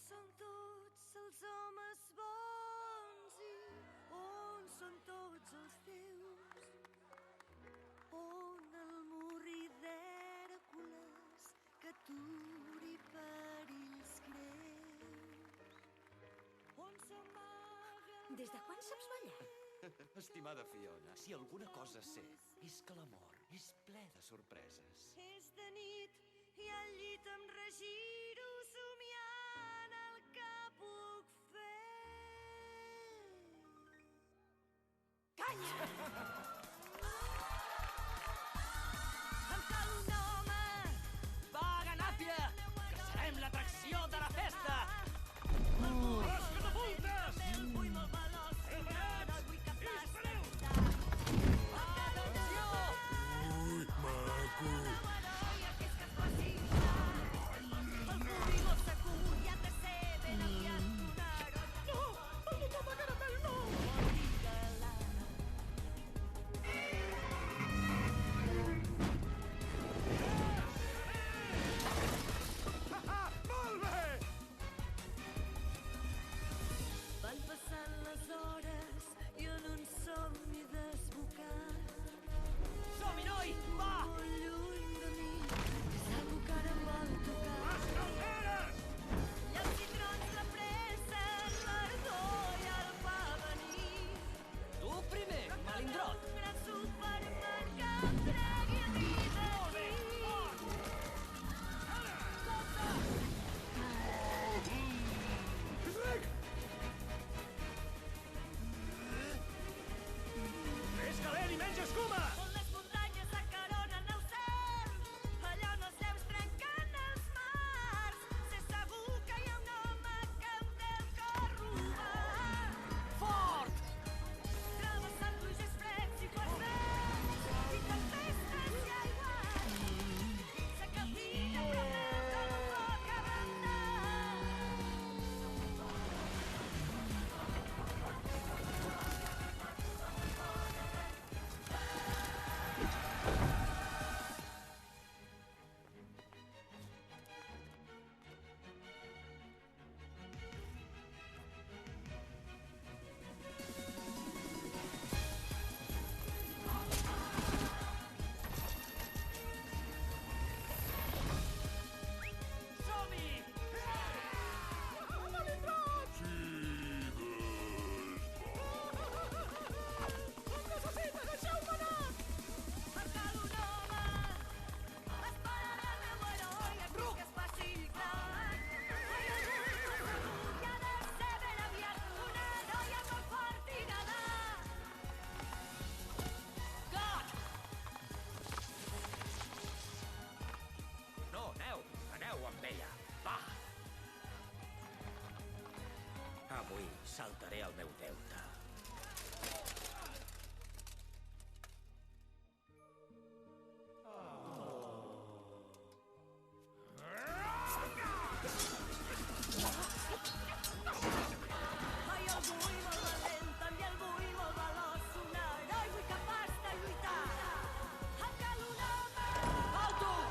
són tots els homes bons i on són tots els déus? On el morri d'Hèrcules que aturi perills greus? On s'amaga... Des de quan saps ballar? Estimada Fiona, si alguna cosa sé, és que l'amor és ple de sorpreses. És de nit i al llit em regiro somiant el que puc fer. Canya! Em cal un home. Vaga, Nàpia, que serem l'atracció de la festa! Les catapultes! El vull molt veloç, no el vull capaç d'evitar. Atenció! Ui, maco! Una heroia que és que es posi clar. El públic segur i ha de ser ben aviat un heroi. No! El botó de caramel no! Molt bé! Van passant les hores i en un somni desbocat. Som-hi, noi! Va! Molt lluny de mi, és algú que ara em vol tocar. Les calderes! I els citrons, la pressa, l'ardor i el pa venir. Tu primer, malindrot! Un gran supermercat que tregui vida aquí. Ric! És calent i menys escuma! On les muntanyes s'acaronen al cel, allà on els lleus trenquen els mars. Sé segur que hi ha un home que em té el cor robat. Fort! Travessant pluges freds i quarts verds i tempestes i aiguats. Sé que el dia promeu que no pot abrandar. Som-hi! Em necessita, deixeu-me anar! Em cal un home, esperaré el meu heroi aquí que es faci clar. I ha de ser ben aviat una heroia molt fort i nedar. Gat! No, aneu amb ella. Va! Avui saltaré el meu deute.